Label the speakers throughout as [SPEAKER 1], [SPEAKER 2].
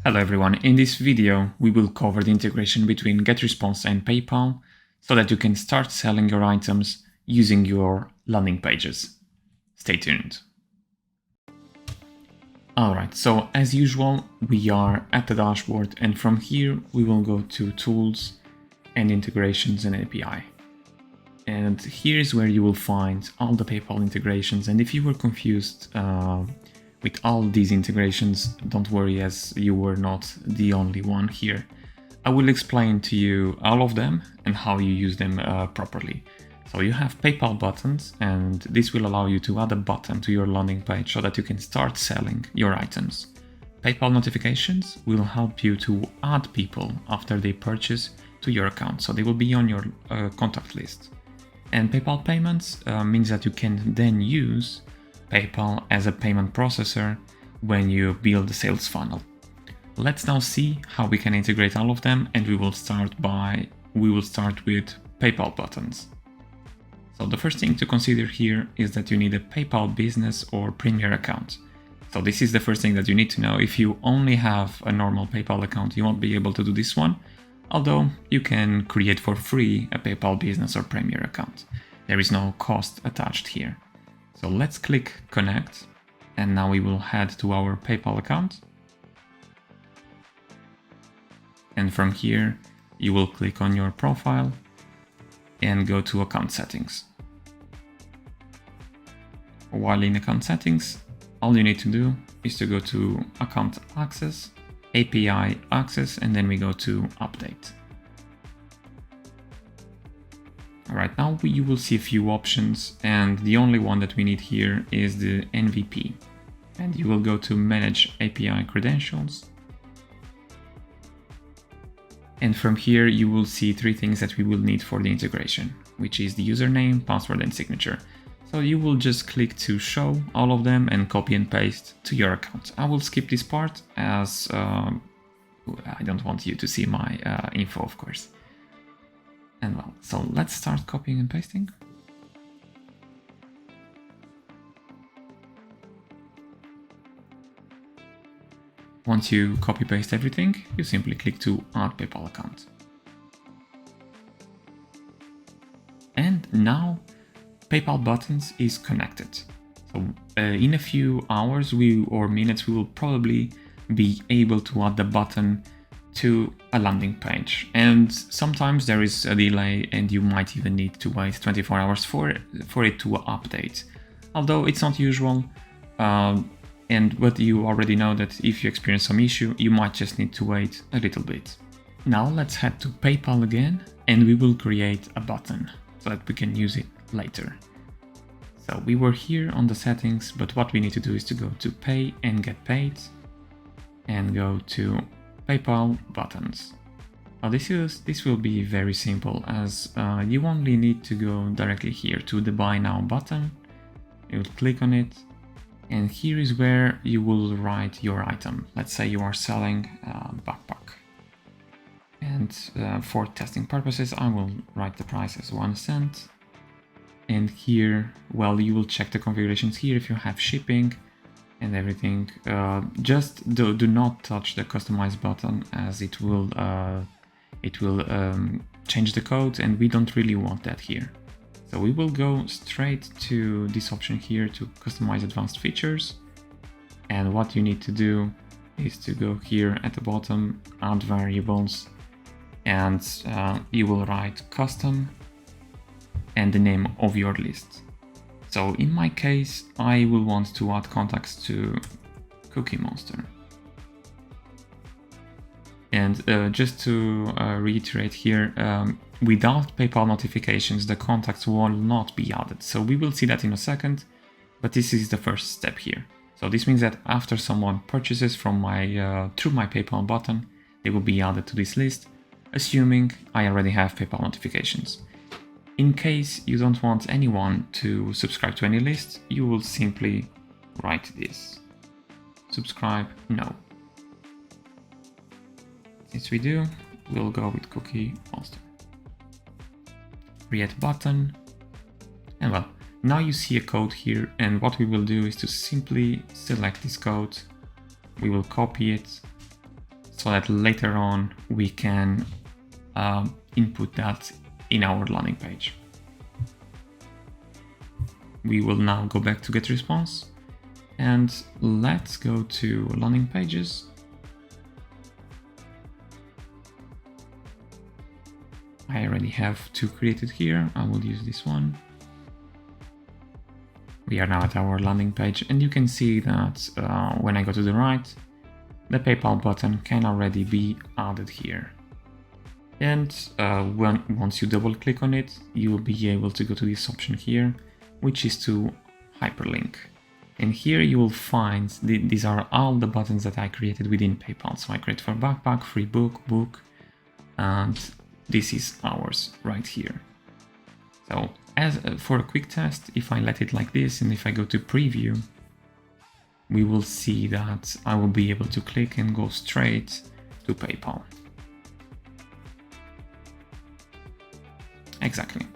[SPEAKER 1] Hello everyone, in this video we will cover the integration between GetResponse and PayPal so that you can start selling your items using your landing pages. Stay tuned. Alright, so as usual we are at the dashboard and from here we will go to Tools and Integrations and API. And here is where you will find all the PayPal integrations, and if you were confused with all these integrations, don't worry, as you were not the only one here. I will explain to you all of them and how you use them properly. So you have PayPal buttons, and this will allow you to add a button to your landing page so that you can start selling your items. PayPal notifications will help you to add people after they purchase to your account, so they will be on your contact list. And PayPal payments means that you can then use PayPal as a payment processor when you build a sales funnel. Let's now see how we can integrate all of them, and we will start with PayPal buttons. So the first thing to consider here is that you need a PayPal business or premier account. So this is the first thing that you need to know. If you only have a normal PayPal account, you won't be able to do this one, although you can create for free a PayPal business or premier account. There is no cost attached here. So let's click Connect, and now we will head to our PayPal account. And from here, you will click on your profile and go to Account Settings. While in Account Settings, all you need to do is to go to Account Access, API Access, and then we go to Update. Alright, now you will see a few options, and the only one that we need here is the MVP. And you will go to Manage API Credentials. And from here you will see three things that we will need for the integration, which is the username, password, and signature. So you will just click to show all of them and copy and paste to your account. I will skip this part as I don't want you to see my info, of course. And well, so let's start copying and pasting. Once you copy paste everything, you simply click to add PayPal account. And now PayPal buttons is connected. So in a few hours or minutes, we will probably be able to add the button to a landing page, and sometimes there is a delay and you might even need to wait 24 hours for it to update, although it's not usual. But you already know that if you experience some issue, you might just need to wait a little bit. Now let's head to PayPal again, and we will create a button so that we can use it later. So we were here on the settings, but what we need to do is to go to Pay and Get Paid and go to PayPal buttons. Now this will be very simple, as you only need to go directly here to the Buy Now button. You will click on it, and here is where you will write your item. Let's say you are selling a backpack, and for testing purposes I will write the price as 1 cent. And here, well, you will check the configurations here if you have shipping and everything. Just do not touch the customize button, as it will change the code, and we don't really want that here. So we will go straight to this option here to customize advanced features. And what you need to do is to go here at the bottom, add variables, and you will write custom and the name of your list. So in my case, I will want to add contacts to Cookie Monster. And just to reiterate here, without PayPal notifications, the contacts will not be added. So we will see that in a second, but this is the first step here. So this means that after someone purchases from through my PayPal button, they will be added to this list, assuming I already have PayPal notifications. In case you don't want anyone to subscribe to any list, you will simply write this: subscribe, no. Since we do, we'll go with Cookie Monster. Create button, and well, now you see a code here, and what we will do is to simply select this code. We will copy it, so that later on we can input that in our landing page. We will now go back to GetResponse and let's go to landing pages. I already have two created here. I will use this one. We are now at our landing page, and you can see that when I go to the right, the PayPal button can already be added here. And once you double click on it, you will be able to go to this option here, which is to hyperlink. And here you will find these are all the buttons that I created within PayPal. So I create for backpack, free book, and this is ours right here. So as for a quick test, if I let it like this and if I go to preview, we will see that I will be able to click and go straight to PayPal. Exactly.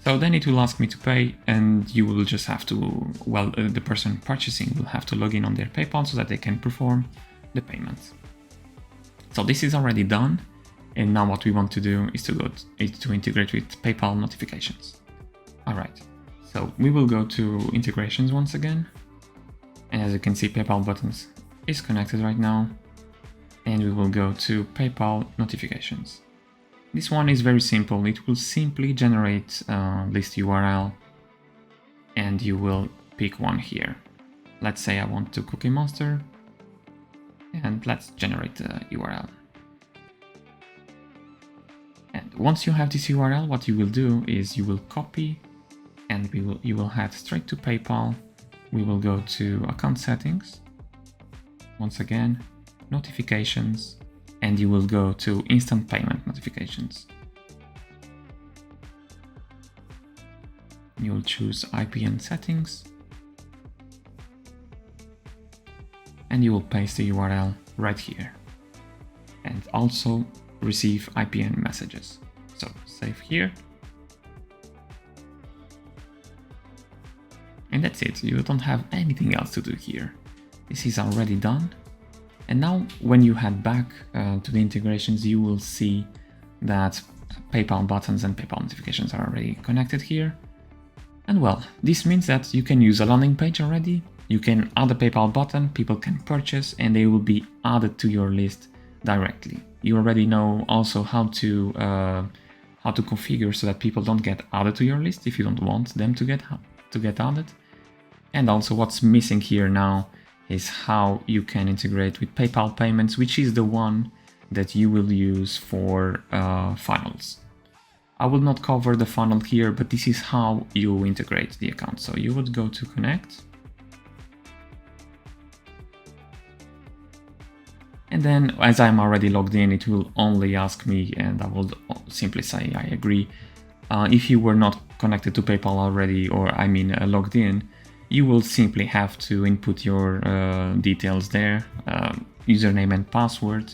[SPEAKER 1] So then it will ask me to pay, and you will just have to, well, the person purchasing will have to log in on their PayPal so that they can perform the payment. So this is already done. And now what we want to do is to integrate with PayPal notifications. All right, so we will go to integrations once again. And as you can see, PayPal buttons is connected right now. And we will go to PayPal notifications. This one is very simple. It will simply generate a list URL and you will pick one here. Let's say I want to Cookie Monster and let's generate the URL. And once you have this URL, what you will do is you will copy and you will head straight to PayPal. We will go to account settings, once again, notifications, and you will go to instant payment notifications. You'll choose IPN settings and you will paste the URL right here and also receive IPN messages. So save here. And that's it. You don't have anything else to do here. This is already done. And now when you head back to the integrations, you will see that PayPal buttons and PayPal notifications are already connected here. And well, this means that you can use a landing page already. You can add a PayPal button, people can purchase, and they will be added to your list directly. You already know also how to configure so that people don't get added to your list if you don't want them to get added. And also what's missing here now is how you can integrate with PayPal payments, which is the one that you will use for funnels. I will not cover the funnel here, but this is how you integrate the account. So you would go to connect. And then as I'm already logged in, it will only ask me, and I will simply say I agree. If you were not connected to PayPal already, or I mean logged in, you will simply have to input your details there, username and password,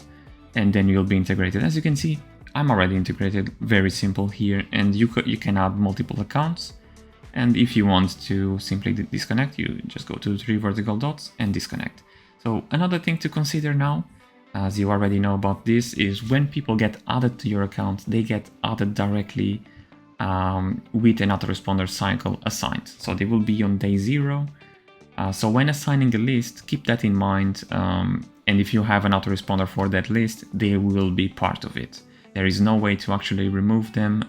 [SPEAKER 1] and then you'll be integrated. As you can see, I'm already integrated, very simple here, and you can add multiple accounts. And if you want to simply disconnect, you just go to the three vertical dots and disconnect. So another thing to consider now, as you already know about this, is when people get added to your account, they get added directly with an autoresponder cycle assigned. So they will be on day 0. So when assigning a list, keep that in mind. And if you have an autoresponder for that list, they will be part of it. There is no way to actually remove them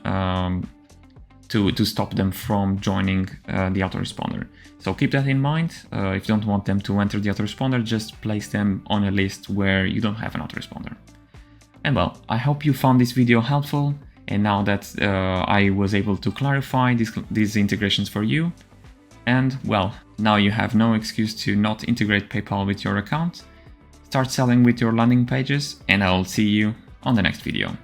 [SPEAKER 1] to stop them from joining the autoresponder. So keep that in mind. If you don't want them to enter the autoresponder, just place them on a list where you don't have an autoresponder. And well, I hope you found this video helpful. And now that I was able to clarify these integrations for you, and well, now you have no excuse to not integrate PayPal with your account. Start selling with your landing pages, and I'll see you on the next video.